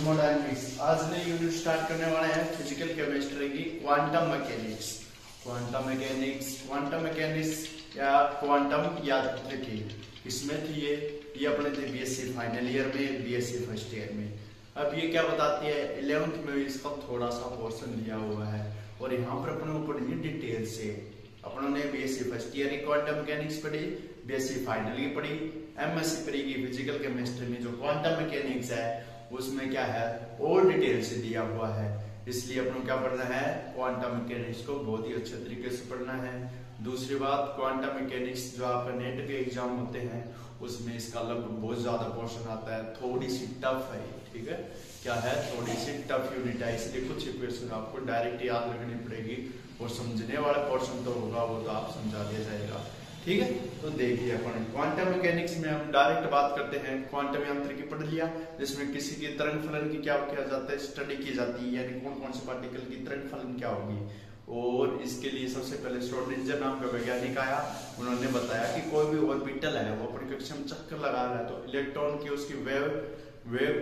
Thermodynamics. आज नई unit start करने वाले हैं फिजिकल केमिस्ट्री की क्वांटम मैकेनिक्स। क्वांटम मैकेनिक्स या क्वांटम यांत्रिकी इसमें थी ये अपने थे बीएससी फाइनल ईयर में, बीएससी फर्स्ट ईयर में। अब ये क्या बताती है 11th में इसका थोड़ा सा पोर्शन लिया हुआ है और यहाँ पर अपने ऊपर डिटेल से अपनों ने बीएससी फर्स्ट ईयर की क्वांटम मैकेनिक्स पढ़ी, बीएससी फाइनल की पढ़ी, एमएससी पढ़ी फिजिकल केमिस्ट्री में जो क्वांटम मैकेनिक्स है उसमें क्या है और डिटेल से दिया हुआ है। इसलिए अपन क्या पढ़ना है, क्वांटम मैकेनिक्स को बहुत ही अच्छे तरीके से पढ़ना है। दूसरी बात, क्वांटम मैकेनिक्स जो आपका नेट के एग्जाम होते हैं उसमें इसका लगभग बहुत ज्यादा पोर्शन आता है, थोड़ी सी टफ है। ठीक है, क्या है, थोड़ी सी टफ यूनिट है, इसलिए कुछ इक्वेशन आपको डायरेक्ट याद रखनी पड़ेगी और समझने वाला पोर्शन तो होगा वो तो आप समझा दिया जाएगा। ठीक है, तो देखिए अपन क्वांटम मैकेनिक्स में हम डायरेक्ट बात करते हैं। क्वांटम यांत्रिकी पढ़ लिया जिसमें किसी की तरंग फलन की क्या किया जाता है, स्टडी की जाती है, यानी कौन कौन से पार्टिकल की तरंग फलन क्या होगी। और इसके लिए सबसे पहले श्रोडिंगर नाम का वैज्ञानिक आया, उन्होंने बताया कि कोई भी ऑर्बिटल है वो अपनी कक्षा में चक्कर लगा रहा है तो इलेक्ट्रॉन की उसकी वेव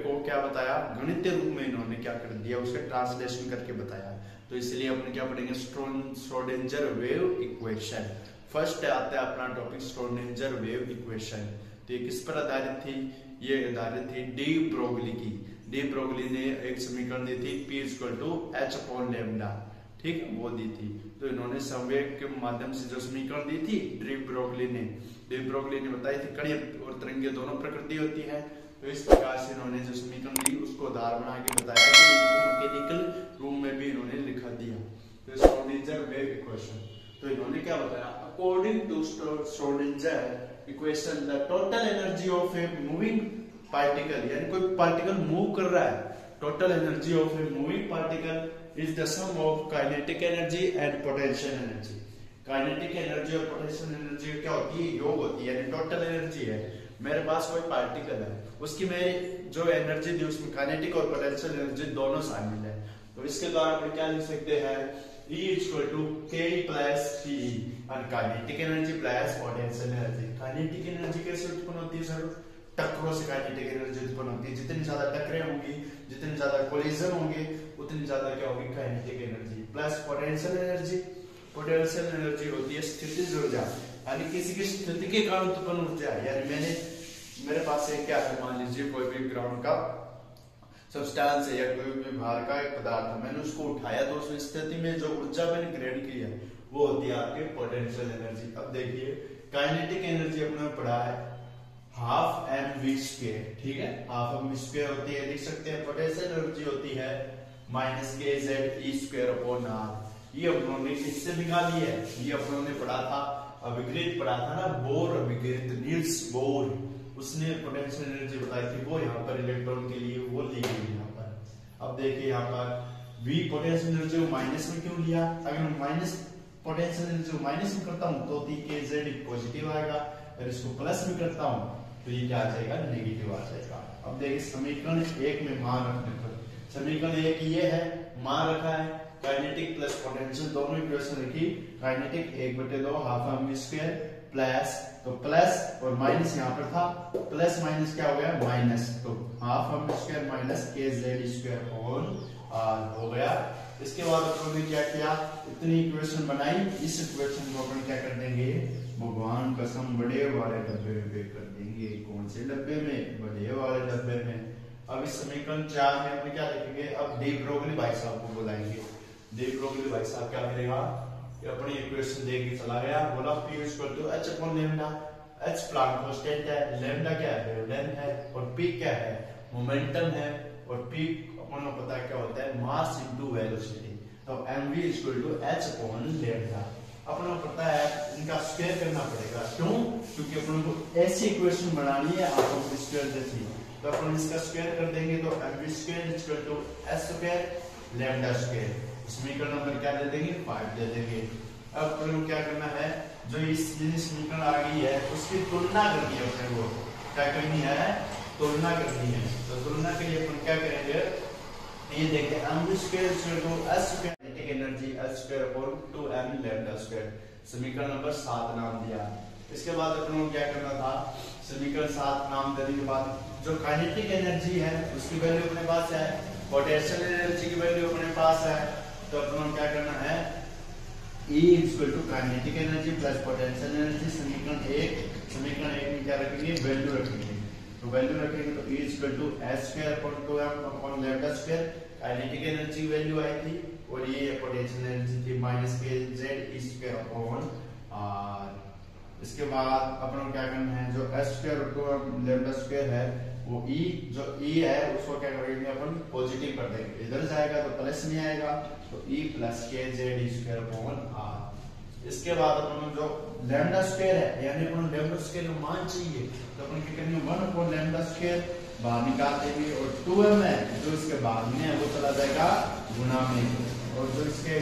को क्या बताया, गणितीय रूप में इन्होंने क्या कर दिया, उसका ट्रांसलेशन करके बताया। तो इसलिए अपने क्या पढ़ेंगे, श्रोडिंगर वेव इक्वेशन। फर्स्ट आता है अपना टॉपिक श्रोडिंगर वेव इक्वेशन। तो ये किस पर आधारित थी, ये आधारित थी डी ब्रोगली की। डी ब्रोगली ने एक समीकरण दी थी P = h/λ, ठीक वो दी थी। तो इन्होंने संवेग के माध्यम से जो समीकरण दी थी डी ब्रोगली ने बताई थी कण और तरंगे दोनों प्रकृति होती है। तो इस प्रकार से इन्होंने जो समीकरण दी उसको आधार बना के बताया कि मैकेनिकल रूम में भी इन्होंने लिखा दिया। तो श्रोडिंगर वेव इक्वेशन, तो इन्होंने क्या बताया, according to Schrodinger equation the total energy of a moving particle, यानी कोई पार्टिकल मूव कर रहा है, total energy of a moving particle is the sum of kinetic energy and potential energy. Kinetic energy और पोटेंशियल एनर्जी क्या होती है, योग होती है, यानी टोटल एनर्जी है। मेरे पास कोई पार्टिकल है, उसकी मैं जो एनर्जी दी उसमें काइनेटिक और पोटेंशियल एनर्जी दोनों शामिल है। तो इसके द्वारा हम क्या लिख सकते हैं, E = K + T और kinetic energy plus potential energy. Kinetic energy कैसे उत्पन्न होती है सर, टक्करों से काइनेटिक एनर्जी उत्पन्न होती है। जितनी ज्यादा टक्करें होंगी, जितने ज्यादा कोलिजन होंगे, उतनी ज्यादा क्या होगी, kinetic energy. Plus potential energy होती है स्थितिज ऊर्जा, यानी किसी की स्थिति के कारण उत्पन्न ऊर्जा। यानी मेरे पास एक क्या है, मान लीजिए कोई भी ग्राउंड का सब्सटेंस है या कोई भी बाहर का एक पदार्थ है, मैंने उसको उठाया तो उस स्थिति में जो ऊर्जा मैंने ग्रहण की है वो होती है आपके पोटेंशियल एनर्जी। अब देखिए काइनेटिक एनर्जी अपने पढ़ा है ½ mv², ठीक है, ½ mv² होती है, लिख सकते हैं। पोटेंशियल एनर्जी होती है -kZe²/r। ये अपनों किससे निकाली है, ये अपनों ने पढ़ा था, अभिकृत पढ़ा था ना, बोर अभिकृत, नील्स बोर, उसने पोटेंशियल एनर्जी बताई थी, वो यहाँ पर इलेक्ट्रॉन के लिए वो ली गई यहाँ पर। अब देखिए यहाँ पर V पोटेंशियल एनर्जी माइनस में क्यों लिया, अगर मैं माइनस पोटेंशियल एनर्जी माइनस में करता हूँ तो kZ पॉजिटिव आएगा, अगर इसको प्लस में करता हूँ तो ये क्या आ जाएगा, नेगेटिव आ जाएगा। अब देखिए समीकरण 1 में मान रखने पर, समीकरण 1 ये है, मान रखा है, काइनेटिक प्लस पोटेंशियल दोनों इक्वेशन रखी, काइनेटिक 1/2 ½ mv² प्लस, तो प्लस और माइनस यहाँ पर था, प्लस माइनस क्या हो गया, माइनस, तो ½ mv² - kZ²/r हो गया। इसके बाद उन्होंने क्या किया, इतनी इक्वेशन बनाई, इस इक्वेशन को अपन क्या कर देंगे, भगवान कसम बड़े वाले डब्बे में पैक कर देंगे। कौन से डब्बे में, बड़े वाले डब्बे में। अब इस समीकरण 4 में अपन क्या लिखेंगे, अब डी ब्रोगली भाई साहब को बुलाएंगे। डी ब्रोगली भाई साहब क्या करेगा, अपनी इक्वेशन देके चला गया, बोला P = h/λ। h Planck constant है, लैम्डा क्या है, वेवलेंथ है, और P क्या है, मोमेंटम है, और P अपन को पता है क्या होता है, मास इनटू वेलोसिटी। तो mv = h/λ। अपन को पता है इनका स्क्वायर करना पड़ेगा, क्यों, क्योंकि अपन को ऐसी इक्वेशन बनानी है आप स्क्वायर जैसी, तो अपन इसका स्क्वायर कर देंगे तो mv² = h²λ²। समीकरण नंबर क्या दे देंगे, 5 दे देंगे। अब अपन क्या करना है, जो इस समीकरण आ गई है उसकी तुलना करनी है, अपने को क्या करनी है, तुलना करनी है। तो तुलना के लिए अपन क्या करेंगे, ये देखिए mv² = h² energy h² / 2m λ²। समीकरण नंबर 7 नाम दिया। इसके बाद अपन को क्या करना था, समीकरण 7 नाम देने के बाद जो काइनेटिक एनर्जी है उसकी वैल्यू अपने पास है, पोटेंशियल एनर्जी की वैल्यू अपने पास है, तो अपन को क्या करना है, E equal to kinetic energy plus potential energy. समीकरण 1 में क्या रखेंगे, वैल्यू रखेंगे, तो वैल्यू रखेंगे तो E equal to s square upon 2m upon lambda square, kinetic energy value आई थी, और ये पोटेंशियल एनर्जी थी -kz E square upon r। इसके बाद अपन क्या करना है, जो s स्क्वायर और लैम्डा स्क्वायर है वो E, जो E है उसको क्या करेंगे अपन पॉजिटिव कर देंगे, इधर जाएगा तो प्लस में आएगा, तो E plus kz E square upon r। इसके बाद अपन जो लैम्डा स्क्वायर है, यानी अपन लैम्डा स्क्वायर का मान चाहिए, तो अपन क्या करेंगे 1 अपॉन लैम्डा स्क्वायर बाहर निकाल देंगे, और 2m है जो इसके बाद में है वो चला जाएगा गुणा में, और जो इसके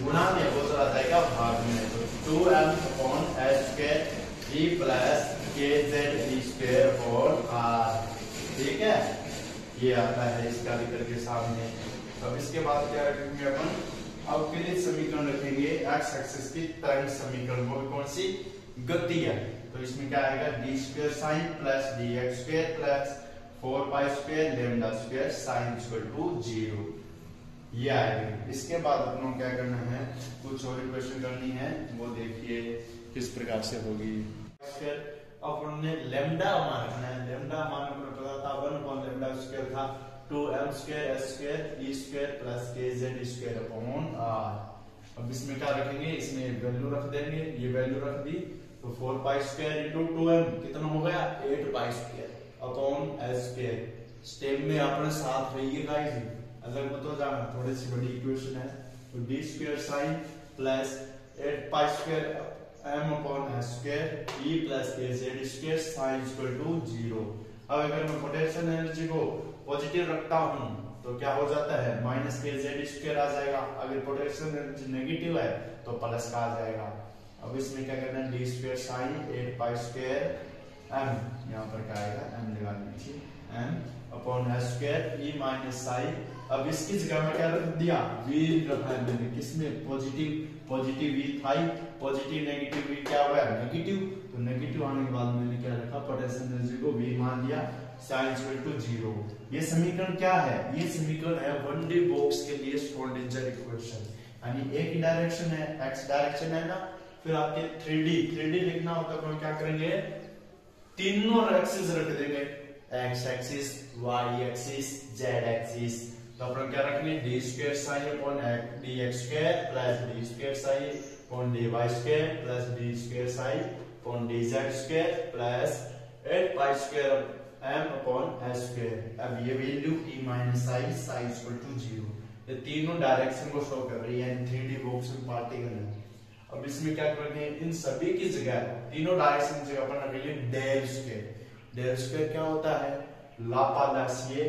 गुणा में वो चला जाएगा भाग में, तो 2m upon s square E plus kz E square upon r। ठीक है, ये आता है इसका लिख के सामने। अब इसके बाद क्या रखेंगे अपन, अवकलित समीकरण रखेंगे, x एक्सिस की तरंग समीकरण, वो कौन सी, गति है, तो इसमें क्या आएगा d square sin plus dx square plus 4 pi square lambda square sin equal to 0, ये आएगा। इसके बाद अपन को क्या करना है, कुछ और इक्वेशन करनी है, वो देखिए किस प्रकार से होगी। अपन ने लैम्डा मान रखना है, लैम्डा मान अपने पता था 1 अपॉन लैम्डा स्क्वायर था 2m square s square E square plus kz E square upon r। अब इसमें क्या रखेंगे, इसमें वैल्यू रख देंगे, ये वैल्यू रख दी, तो 4 पाई स्क्वायर इनटू 2m कितना हो गया, 8 pi square upon s square. Step में अपने साथ रहिए गाइस, अलग मत हो जाना, थोड़ी सी बड़ी इक्वेशन है, तो d square sin plus 8 pi square m upon s square E plus kz square sin equal to 0। अब अगर मैं पोटेंशियल एनर्जी को पॉजिटिव रखता हूं तो क्या हो जाता है, -kz स्क्वायर आ जाएगा, अगर पोटेंशियल एनर्जी नेगेटिव है तो प्लस का आ जाएगा। अब इसमें क्या करना है, d square sin 8 pi square m, यहाँ पर क्या आएगा m लगा लीजिए, m upon s square E minus sine. अब इसकी जगह में क्या रख दिया, v रखा है मैंने, किसमें, पॉजिटिव v था, पॉजिटिव नेगेटिव v क्या हुआ, नेगेटिव, तो नेगेटिव आने के बाद मैंने क्या रखा, पोटेंशियल एनर्जी को v मान दिया, sin इक्वल टू 0। ये समीकरण क्या है, ये समीकरण है 1D बॉक्स के लिए श्रोडिंगर इक्वेशन, यानी एक ही डायरेक्शन है, x डायरेक्शन है ना, फिर आपके 3D लिखना होता है, तो क्या करेंगे, तीनों एक्सिस रख देंगे, x axis, y axis, z axis, तो अपन क्या रखेंगे, d square sin upon dx square plus d square sin upon dy square plus d square sin upon dz square plus 8 pi square m upon s square. अब ये value e minus i sin equal to 0, ये तीनों direction को show कर रही है, 3D box में particle है। अब इसमें क्या करते हैं, इन सभी की जगह, तीनों डायरेक्शन की जगह अपन रखेंगे डेल स्क्वायर। डेल स्क्वायर क्या होता है, लाप्लासिए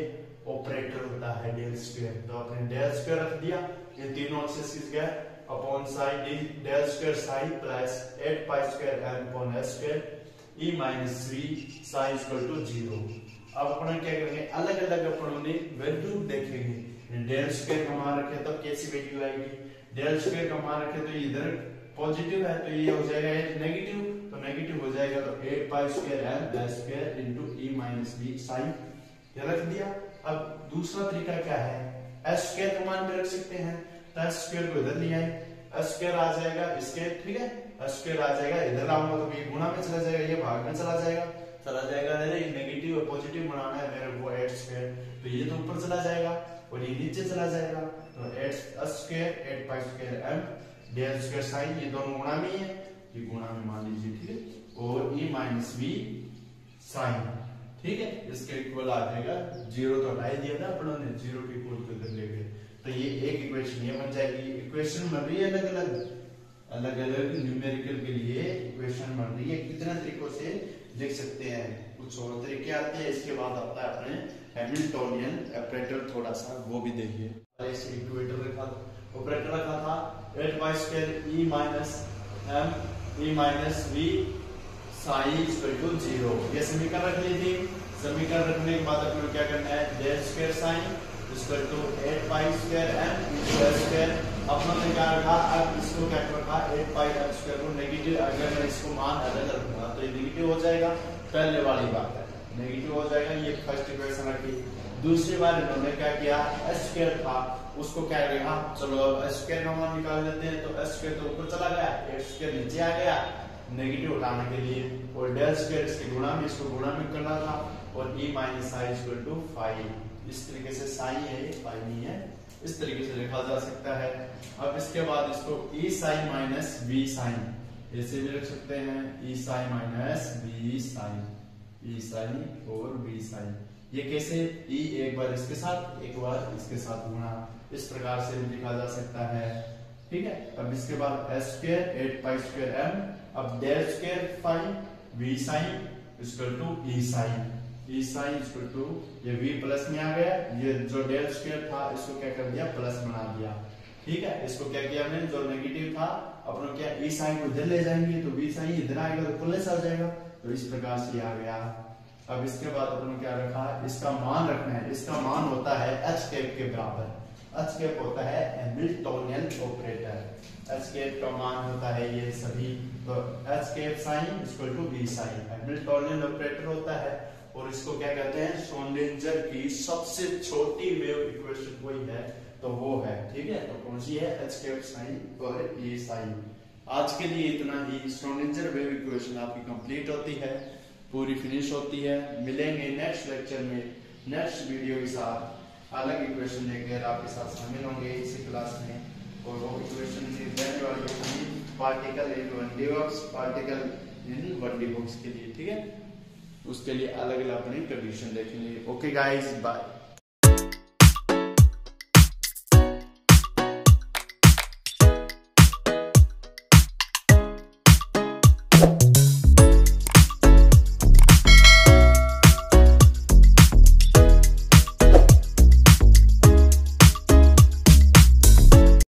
ऑपरेटर होता है डेल स्क्वायर, तो आपने डेल स्क्वायर रख दिया, ये तीनों एक्सिस की जगह upon sine del square sine plus 8 pi square m upon s square e minus 3 sine equal to 0। अब अपन क्या करेंगे, अलग अलग अपन ने वैल्यू देखेंगे, डेल स्क्वायर का मान रखे तब कैसी वैल्यू आएगी, डेल स्क्वायर का मान रखे तो इधर पॉजिटिव है तो ये हो जाएगा नेगेटिव, तो नेगेटिव हो जाएगा तो 8 pi square m s square into e minus 3 sine, ये रख दिया। अब दूसरा तरीका क्या है, s स्क्वायर का मान भी रख सकते हैं, तो s स्क्वायर को इधर ले आए, s स्क्वायर आ जाएगा इसके, ठीक है, s स्क्वायर आ जाएगा, इधर लाऊंगा तो ये गुणा में चला जाएगा, ये भाग में चला जाएगा, अरे नेगेटिव और पॉजिटिव बनाना है मेरे को, 8 स्क्वायर, तो ये तो ऊपर चला जाएगा और ये नीचे चला जाएगा, तो 8 square 8 pi square m del square sine, ये दोनों गुणा में है, ये गुणा में मान लीजिए, ठीक है, और e माइनस v साइन, ठीक है, इसके इक्वल आ जाएगा 0, तो हटा दिया ना अपन ने, 0 के इक्वल को इधर ले गए, तो ये एक इक्वेशन ये बन जाएगी। इक्वेशन बन रही है अलग अलग न्यूमेरिकल के लिए इक्वेशन बन रही है, कितने तरीकों से लिख सकते हैं, कुछ और तरीके आते हैं। इसके बाद आता है अपने हैमिल्टोनियन ऑपरेटर, थोड़ा सा वो भी देखिए। ऐसे ऑपरेटर रखा था 8 pi square e minus m e minus v sign equal to 0, ये समीकरण रख ली थी। समीकरण रखने के बाद अपने क्या करना है, del square sine equal to 8 pi square m square, अपने क्या रखा, अब इसको क्या रखा 8 पाई एफ स्क्वायर को नेगेटिव, अगर मैं इसको मान अलग रखूंगा तो ये नेगेटिव हो जाएगा, पहले वाली बात है नेगेटिव हो जाएगा। ये फर्स्ट इक्वेशन रखी। दूसरी बार इन्होंने क्या किया, एच स्क्वायर था उसको क्या किया, चलो अब एच स्क्वायर का मान निकाल लेते हैं। तो एच स्क्वायर तो ऊपर चला गया, एच स्क्वायर नीचे आ गया नेगेटिव उठाने के लिए, और डेल स्क्वायर इसके गुणा में, इसको गुणा में करना था, और e minus I equal to five. इस तरीके से साइन है, ये फाइव नहीं है, इस तरीके से लिखा जा सकता है। अब इसके बाद इसको e sine minus v sine ऐसे भी रख सकते हैं, e sine minus v sine, e sine और v साइन। ये कैसे, e एक बार इसके साथ एक बार इसके साथ गुणा, इस प्रकार से भी लिखा जा सकता है। ठीक है, अब इसके बाद H square 8 pi square m, अब del square five v sign equal to e sign, e sign equal to ये v प्लस में आ गया, ये जो डेल स्क्वायर था इसको क्या कर दिया, प्लस बना दिया। ठीक है, इसको क्या किया मैंने, जो नेगेटिव था अपना क्या e साइन को इधर ले जाएंगे तो v साइन इधर आएगा तो प्लस आ जाएगा, तो इस प्रकार से आ गया। अब इसके बाद अपन क्या रखा, इसका मान रखना है, इसका मान होता है h कैप के बराबर। h कैप होता है हैमिल्टोनियन ऑपरेटर, h कैप का मान होता है ये सभी, तो h cap sine equal to v sine Hamiltonian operator होता है। और इसको क्या कहते हैं, श्रोडिंगर की सबसे छोटी वेव इक्वेशन कोई है तो वो है। ठीक है, तो कौन सी है, h कैप साइन और e साइन। आज के लिए इतना ही। श्रोडिंगर वेव इक्वेशन आपकी कंप्लीट होती है, पूरी फिनिश होती है। मिलेंगे नेक्स्ट लेक्चर में नेक्स्ट वीडियो के साथ, अलग इक्वेशन लेकर आपके साथ शामिल होंगे इसी क्लास में। और वो इक्वेशन रहने वाली होगी particle in 1D box, particle in 1D box के लिए। ठीक है, उसके लिए अलग अलग अपनी कंडीशन देखेंगे। Okay guys, bye.